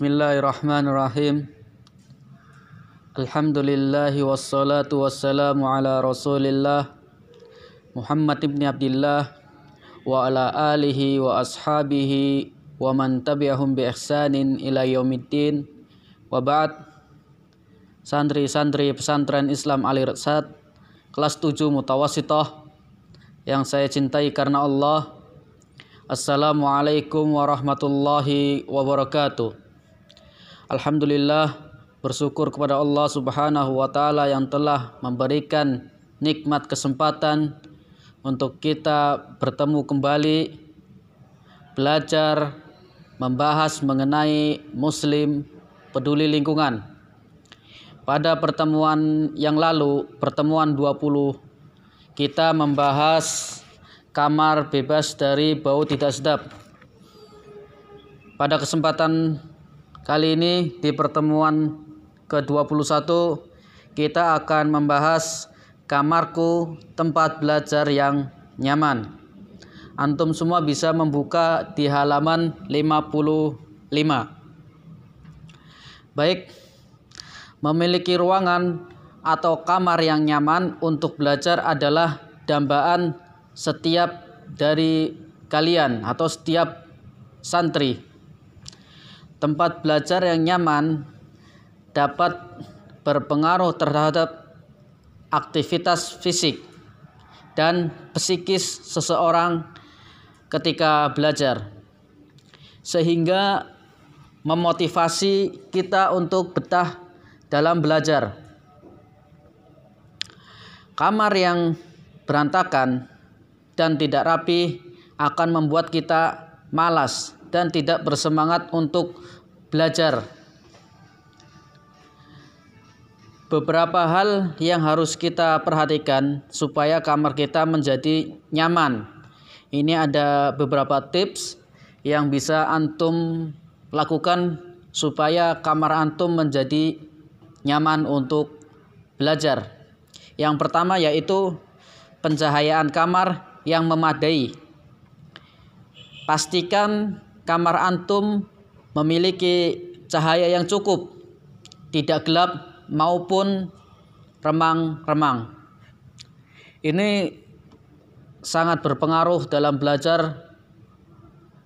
Bismillahirrahmanirrahim. Alhamdulillahi wassalatu wassalamu ala rasulillah Muhammad ibn Abdillah wa ala alihi wa ashabihi wa man tabi'ahum bi ihsanin ila yaumiddin. Wa ba'd. Santri-santri pesantren Islam Ali Irsad kelas 7 mutawassithah yang saya cintai karena Allah. Assalamualaikum warahmatullahi wabarakatuh. Alhamdulillah, bersyukur kepada Allah Subhanahu wa taala yang telah memberikan nikmat kesempatan untuk kita bertemu kembali, belajar membahas mengenai muslim peduli lingkungan. Pada pertemuan yang lalu, pertemuan 20, kita membahas kamar bebas dari bau tidak sedap. Pada kesempatan kali ini di pertemuan ke-21 kita akan membahas kamarku tempat belajar yang nyaman. Antum semua bisa membuka di halaman 55. Baik, memiliki ruangan atau kamar yang nyaman untuk belajar adalah dambaan setiap dari kalian atau setiap santri. Tempat belajar yang nyaman dapat berpengaruh terhadap aktivitas fisik dan psikis seseorang ketika belajar, sehingga memotivasi kita untuk betah dalam belajar. Kamar yang berantakan dan tidak rapi akan membuat kita malas dan tidak bersemangat untuk belajar. Beberapa hal yang harus kita perhatikan supaya kamar kita menjadi nyaman. Ini ada beberapa tips yang bisa antum lakukan supaya kamar antum menjadi nyaman untuk belajar. Yang pertama yaitu pencahayaan kamar yang memadai. Pastikan kamar antum memiliki cahaya yang cukup, tidak gelap maupun remang-remang. Ini sangat berpengaruh dalam belajar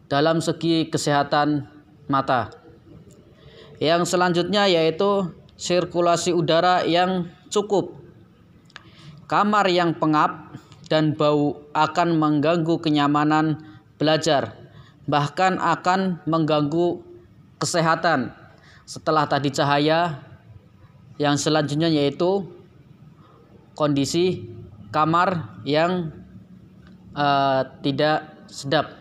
dalam segi kesehatan mata. Yang selanjutnya yaitu sirkulasi udara yang cukup. Kamar yang pengap dan bau akan mengganggu kenyamanan belajar, bahkan akan mengganggu kesehatan. Setelah tadi cahaya, yang selanjutnya yaitu kondisi kamar yang tidak sedap.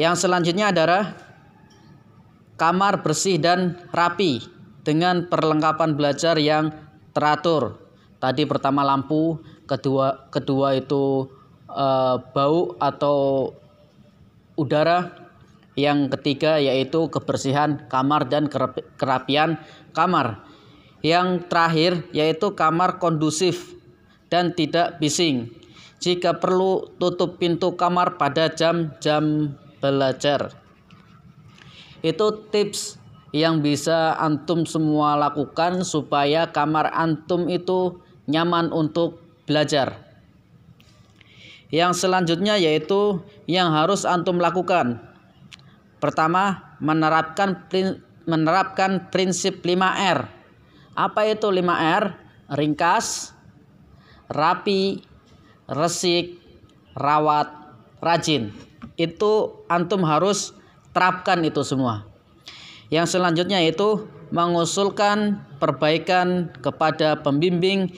Yang selanjutnya adalah kamar bersih dan rapi dengan perlengkapan belajar yang teratur. Tadi pertama lampu, kedua itu bau atau udara, yang ketiga yaitu kebersihan kamar dan kerapian kamar. Yang terakhir yaitu kamar kondusif dan tidak bising. Jika perlu, tutup pintu kamar pada jam-jam belajar. Itu tips yang bisa antum semua lakukan supaya kamar antum itu nyaman untuk belajar. Yang selanjutnya yaitu yang harus antum lakukan. Pertama, menerapkan prinsip 5R. Apa itu 5R? Ringkas, rapi, resik, rawat, rajin. Itu antum harus terapkan itu semua. Yang selanjutnya yaitu mengusulkan perbaikan kepada pembimbing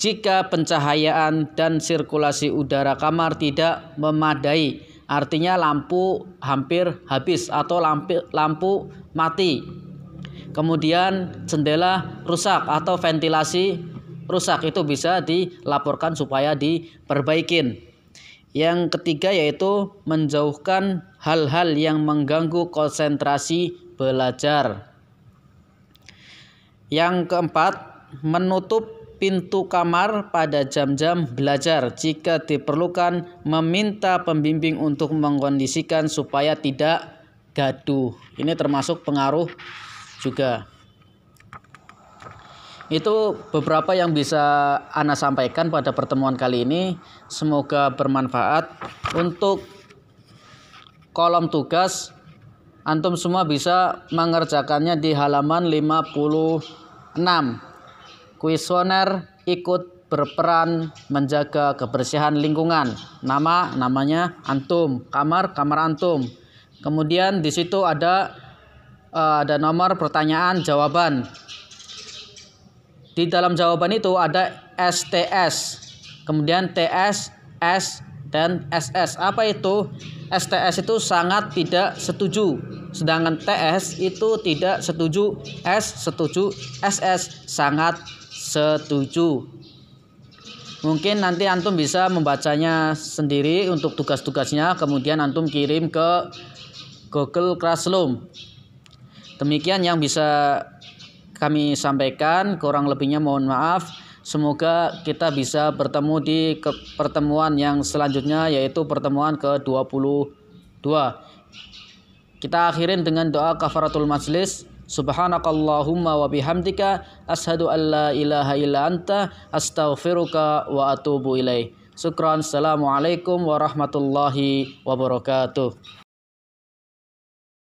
jika pencahayaan dan sirkulasi udara kamar tidak memadai. Artinya lampu hampir habis atau lampu mati. Kemudian jendela rusak atau ventilasi rusak, itu bisa dilaporkan supaya diperbaikin. Yang ketiga yaitu menjauhkan hal-hal yang mengganggu konsentrasi belajar. Yang keempat, menutup pintu kamar pada jam-jam belajar. Jika diperlukan, meminta pembimbing untuk mengkondisikan supaya tidak gaduh. Ini termasuk pengaruh juga. Itu beberapa yang bisa Ana sampaikan pada pertemuan kali ini. Semoga bermanfaat. Untuk kolom tugas, antum semua bisa mengerjakannya di halaman 56. Kuesioner ikut berperan menjaga kebersihan lingkungan. Namanya antum, kamar antum. Kemudian di situ ada nomor pertanyaan jawaban. Di dalam jawaban itu ada STS, kemudian TS, S, dan SS. Apa itu? STS itu sangat tidak setuju, sedangkan TS itu tidak setuju, S setuju, SS sangat setuju. Mungkin nanti antum bisa membacanya sendiri untuk tugas-tugasnya, kemudian antum kirim ke Google Classroom. Demikian yang bisa kami sampaikan, kurang lebihnya mohon maaf. Semoga kita bisa bertemu di pertemuan yang selanjutnya, yaitu pertemuan ke-22. Kita akhirin dengan doa kafaratul majlis. Subhanakallahumma wa bihamdika asyhadu an la ilaha illa anta astaghfiruka wa atubu ilaih. Syukran. Assalamualaikum warahmatullahi wabarakatuh.